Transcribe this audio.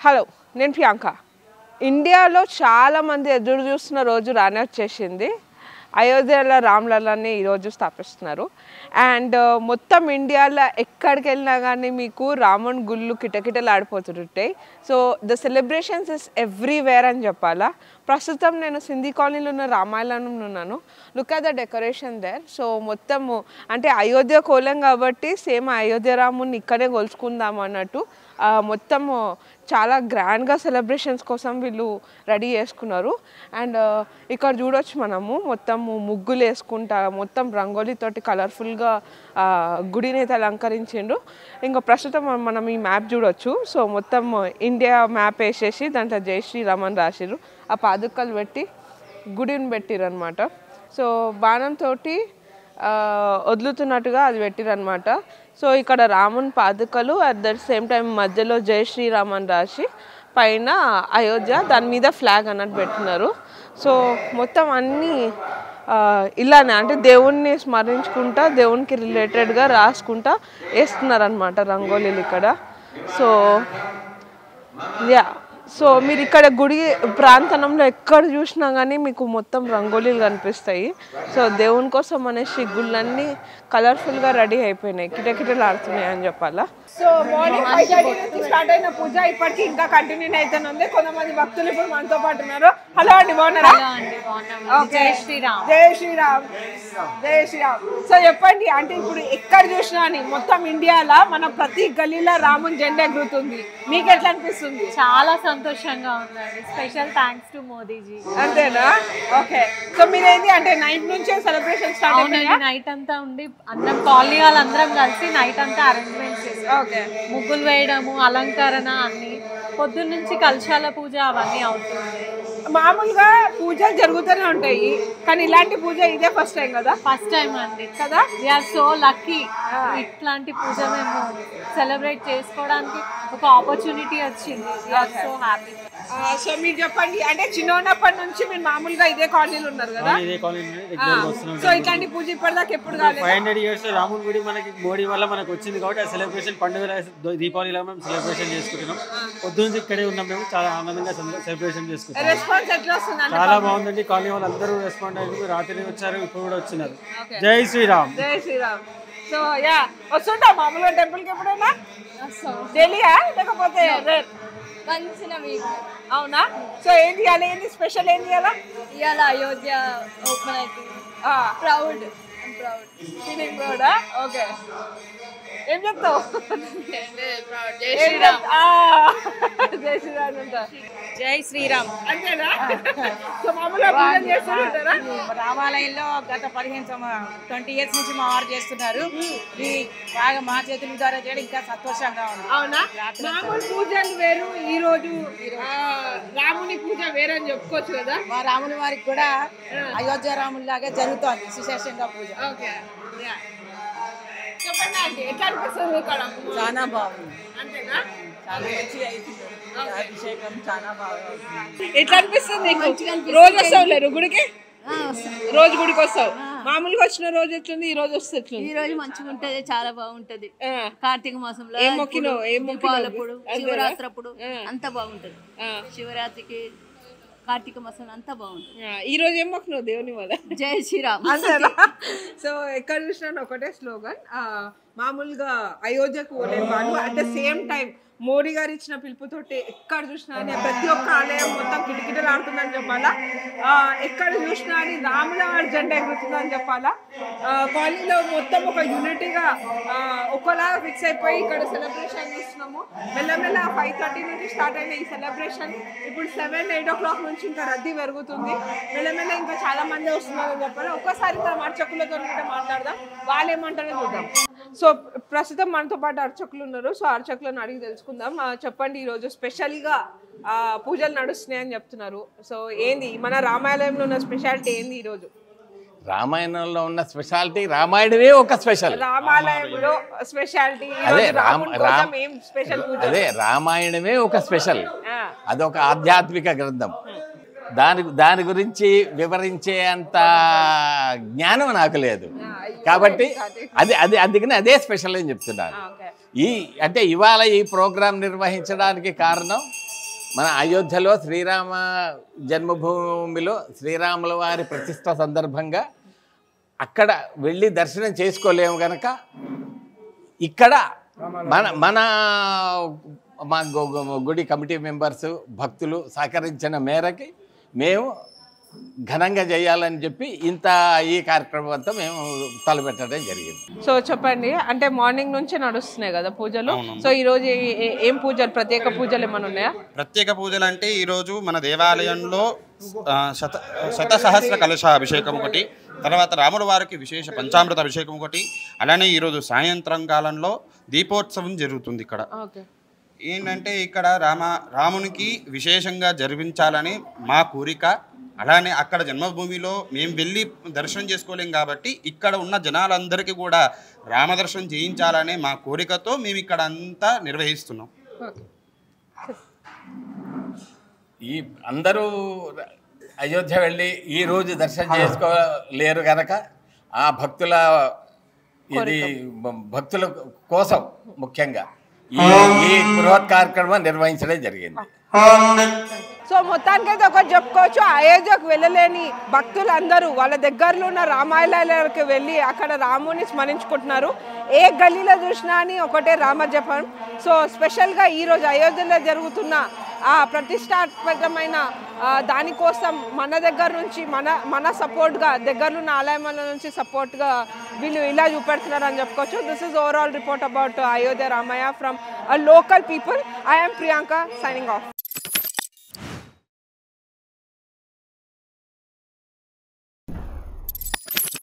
Hello, నేను ప్రియాంక. ఇండియాలో చాలామంది ఎదురు చూస్తున్న రోజు రానే వచ్చేసింది. అయోధ్యలో రామ్లల్లాని ఈరోజు స్థాపిస్తున్నారు. అండ్ మొత్తం ఇండియాలో ఎక్కడికి వెళ్ళినా కానీ మీకు రాముని గుళ్ళు కిటకిటలు ఆడిపోతుంటాయి. So the celebrations is everywhere అని చెప్పాలా. ప్రస్తుతం నేను సింధీ కాలనీలో ఉన్న రామాయణంలో ఉన్నాను. Look at the decoration there. So మొత్తము అంటే అయోధ్య కోలం కాబట్టి సేమ్ అయోధ్య రాముని ఇక్కడే కొలుచుకుందాం అన్నట్టు మొత్తము చాలా గ్రాండ్గా సెలబ్రేషన్స్ కోసం వీళ్ళు రెడీ చేసుకున్నారు. అండ్ ఇక్కడ చూడొచ్చు మనము మొత్తము ముగ్గులు వేసుకుంటా మొత్తం రంగోలీతోటి కలర్ఫుల్గా గుడిని అయితే అలంకరించిండ్రు. ఇంకా ప్రస్తుతం మనం ఈ మ్యాప్ చూడొచ్చు. సో మొత్తం ఇండియా మ్యాప్ వేసేసి దాంట్లో జై శ్రీరామ్ అని రాసిర్రు. ఆ పాదుకలు పెట్టి గుడిని పెట్టిర్రు అనమాట. సో బాణంతో వదులుతున్నట్టుగా అది పెట్టిరనమాట. సో ఇక్కడ రాముని పాదుకలు అట్ ద సేమ్ టైం మధ్యలో జై శ్రీరామ్ అని రాసి పైన అయోధ్య దాని మీద ఫ్లాగ్ అన్నట్టు పెట్టినారు. సో మొత్తం అన్నీ ఇలానే అంటే దేవుణ్ణి స్మరించుకుంటా దేవునికి రిలేటెడ్గా రాసుకుంటా వేస్తున్నారనమాట రంగోలీలు ఇక్కడ. సో యా, సో మీరు ఇక్కడ గుడి ప్రాంతంలో ఎక్కడ చూసినా కానీ మీకు మొత్తం రంగోలీలు కనిపిస్తాయి. సో దేవుని కోసం అనేసి గుళ్ళన్నీ కలర్ఫుల్గా రెడీ అయిపోయినాయి, కిటకిటలు ఆడుతున్నాయి అని చెప్పాలా. సో మార్నింగ్ 5:30 నుంచి స్టార్ట్ అయిన పూజ ఇప్పటికీ ఇంకా కంటిన్యూ అవుతూనే ఉంది. కొంతమంది భక్తులు ఇప్పుడు మనతో పాటు ఉన్నారు. హలో అండి, బాగున్నారా? జై శ్రీరామ్. జై శ్రీరామ్. జై శ్రీరామ్. సో చెప్పండి, అంటే ఇప్పుడు ఎక్కడ చూసినా అని మొత్తం ఇండియాలో మన ప్రతి గల్లీలో రాముని జెండా ఎగురుతుంది. మీకు ఎట్లా అనిపిస్తుంది? చాలా సంతోషంగా ఉందండి. Special thanks to Modiji. అంతేనా? ఓకే. సో మీరేంటి అంటే నైట్ నుంచే సెలబ్రేషన్ స్టార్ట్ అవునండి, నైట్ అంతా ఉండి అందరం కాలనీ వాళ్ళందరం కలిసి నైట్ అంతా అరేంజ్మెంట్స్ చేసాం. ముగ్గులు వేయడము, అలంకరణ అన్ని పొద్దున్న నుంచి కలశాల పూజ అవన్నీ అవుతుంది. మామూలుగా పూజలు జరుగుతూనే ఉంటాయి కానీ ఇలాంటి పూజ ఇదే ఫస్ట్ టైం కదా? ఫస్ట్ టైం అండి కదా. We are so lucky. ఇట్లాంటి పూజ మేము సెలబ్రేట్ చేసుకోవడానికి ఒక ఆపర్చునిటీ వచ్చింది. We are so happy. సో మీరు చెప్పండి, అంటే చిన్నప్పటి నుంచి మీరు మామూలుగా ఇదే కాలనీలో ఉన్నారు కదా? సో ఇట్లాంటి పూజ ఇప్పటిదాకా ఎప్పుడు కాలేదు? 500 years రాముని గుడి మనకి మోడీ వల్ల మనకు వచ్చింది కాబట్టి ఆ సెలబ్రేషన్ పండుగ దీపావళిలో మేము సెలబ్రేషన్ చేసుకుంటున్నాం. పొద్దున్న ఇక్కడే ఉన్నాం, మేము చాలా ఆనందంగా సెలబ్రేషన్ చేసుకుంటాం. రెస్పాన్స్ ఎట్లా వస్తుంది? చాలా బాగుందండి. కాలనీ వాళ్ళు అందరూ రెస్పాండ్ అయ్యారు. రాత్రి వచ్చారు, ఇప్పుడు కూడా వచ్చినారు. జై శ్రీరామ్. జై శ్రీరామ్. సో యా, వస్తుంటా మామూలుగా టెంపుల్కి ఎప్పుడైనా? డైలీయా లేకపోతే అవునా? సో ఏం చేయాలి, ఏంటి స్పెషల్ ఏం చేయాలా? ఇవాళ అయోధ్య ఓపెన్ అవుతుంది. ప్రౌడ్ ఫీలింగ్ కూడా. ఓకే, ఏం చెప్తావు? జై శ్రీరామ్ అంట. జై శ్రీరామ్. అంతేనా? సో మామూలుగా పూజలు చేస్తుంటారా? రామాలయంలో గత 20 years నుంచి మా వారు చేస్తున్నారు. ఇది బాగా మా చేతుల ద్వారా చేయడం ఇంకా సంతోషంగా ఉంది. అవునా? మామూలు పూజలు వేరు, ఈ రోజు రాముని పూజ వేరు అని చెప్పుకోవచ్చు కదా? మా రాముని వారికి కూడా అయోధ్య రాముని లాగా జరుగుతోంది విశేషంగా పూజ. ఓకే, చెప్పండి ఆంటీ, ఎట్లా అనిపిస్తుంది ఇక్కడ? చాలా బాగుంది. అంతేనా? చాలా మంచిగా అవుతుంది. అభిషేకం చాలా బాగా. ఎట్లా అనిపిస్తుంది నీకు? రోజు వస్తావు లేరు గుడికి? రోజు గుడికి వస్తావు? మామూలుగా వచ్చిన రోజు ఎట్లుంది, ఈ రోజు వస్తుంది? ఈ రోజు మంచిగా ఉంటది, చాలా బాగుంటది. కార్తీక మాసంలో ఏం మొక్కినో? దీపావళప్పుడు, శివరాత్రి అప్పుడు అంతా బాగుంటది. శివరాత్రికి కార్తీక మాసం అంతా బాగుంటుంది. ఈ రోజు ఏం మొక్కినావు దేవుని వల్ల? జై శ్రీరామ్. సో ఎక్కడ చూసినా ఒకటే స్లోగన్, మామూలుగా అయోధ్యకు పోలేని వాళ్ళు at the same time Modi గారు ఇచ్చిన పిలుపుతోటి ఎక్కడ చూసినా అని ప్రతి ఒక్క ఆలయం మొత్తం కిటకిటలు ఆడుతుందని చెప్పాలా. ఎక్కడ చూసినా అని రాముల వారి జెండా ఎగురుతుందని చెప్పాలా. కాలనీలో మొత్తం ఒక యూనిటీగా ఒకలాగా ఫిక్స్ అయిపోయి ఇక్కడ సెలబ్రేషన్ చేస్తున్నాము. మెల్లమెల్ల 5:30 నుంచి స్టార్ట్ అయిన ఈ సెలబ్రేషన్ ఇప్పుడు 7-8 o'clock నుంచి ఇంకా రద్దీ పెరుగుతుంది. మెల్లమెల్ల ఇంకా చాలా మంది వస్తున్నారని చెప్పాలి. ఒక్కసారి తమ అర్చకులతో మాట్లాడదాం, వాళ్ళు ఏమంటారో చూద్దాం. సో ప్రస్తుతం మనతో పాటు అర్చకులు ఉన్నారు. సో అర్చకులను అడిగి తెలుసుకుందాం. చెప్పండి, ఈరోజు స్పెషల్గా పూజలు నడుస్తున్నాయని చెప్తున్నారు. సో ఏంది మన రామాలయంలో ఉన్న స్పెషాలిటీ ఏంది ఈరోజు? రామాయణంలో ఉన్న స్పెషాలిటీ రామాయణమే ఒక స్పెషల్. రామాలయంలో స్పెషాలిటీ అదే రామాయణమే ఒక స్పెషల్. అదొక ఆధ్యాత్మిక గ్రంథం. దాని గురించి వివరించే అంత జ్ఞానం నాకు లేదు కాబట్టి అందుకని అదే స్పెషల్ అని చెప్తున్నాను. అంటే ఇవాళ ఈ ప్రోగ్రాం నిర్వహించడానికి కారణం మన అయోధ్యలో శ్రీరామ జన్మభూమిలో శ్రీరాముల వారి ప్రతిష్ట సందర్భంగా అక్కడ వెళ్ళి దర్శనం చేసుకోలేము కనుక ఇక్కడ మన మా గుడి కమిటీ మెంబర్స్ భక్తులు సహకరించిన మేరకి మేము ఘనంగా చేయాలని చెప్పి ఈ కార్యక్రమం అంతా మేము తలపెట్టడం జరిగింది. సో చెప్పండి, అంటే మార్నింగ్ నుంచి నడుస్తున్నాయి కదా పూజలు. సో ఈరోజు ఏం పూజలు, ప్రత్యేక పూజలు ఏమైనా ఉన్నాయా? ప్రత్యేక పూజలు అంటే ఈరోజు మన దేవాలయంలో శతసహస్ర కలశాభిషేకం ఒకటి, తర్వాత రాముల వారికి విశేష పంచామృత అభిషేకం ఒకటి, అలానే ఈరోజు సాయంత్రం కాలంలో దీపోత్సవం జరుగుతుంది. ఇక్కడ ఏంటంటే ఇక్కడ రామునికి విశేషంగా జరిపించాలని మా కోరిక. అలానే అక్కడ జన్మభూమిలో మేము వెళ్ళి దర్శనం చేసుకోలేం కాబట్టి ఇక్కడ ఉన్న జనాలందరికీ కూడా రామదర్శనం చేయించాలనే మా కోరికతో మేము ఇక్కడ అంతా నిర్వహిస్తున్నాం. ఈ అందరూ అయోధ్య వెళ్ళి ఈరోజు దర్శనం చేసుకోలేరు కనుక ఆ భక్తుల కోసం ముఖ్యంగా ఈ బృహత్ కార్యక్రమం నిర్వహించడం జరిగింది. సో మొత్తానికైతే ఒకటి చెప్పుకోవచ్చు, అయోధ్యకు వెళ్ళలేని భక్తులందరూ వాళ్ళ దగ్గరలో ఉన్న రామాలయాలకు వెళ్ళి అక్కడ రాముని స్మరించుకుంటున్నారు. ఏ గల్లీలో చూసినా అని ఒకటే రామజపం. సో స్పెషల్గా ఈరోజు అయోధ్యలో జరుగుతున్న ఆ ప్రతిష్టాత్మకమైన దానికోసం మన దగ్గర నుంచి మన సపోర్ట్గా దగ్గరలో ఉన్న ఆలయాల నుంచి సపోర్ట్గా వీళ్ళు ఇలా చూపెడుతున్నారు అని చెప్పుకోవచ్చు. This is overall report about Ayodhya Ramayya from local people. I am Priyanka, signing of.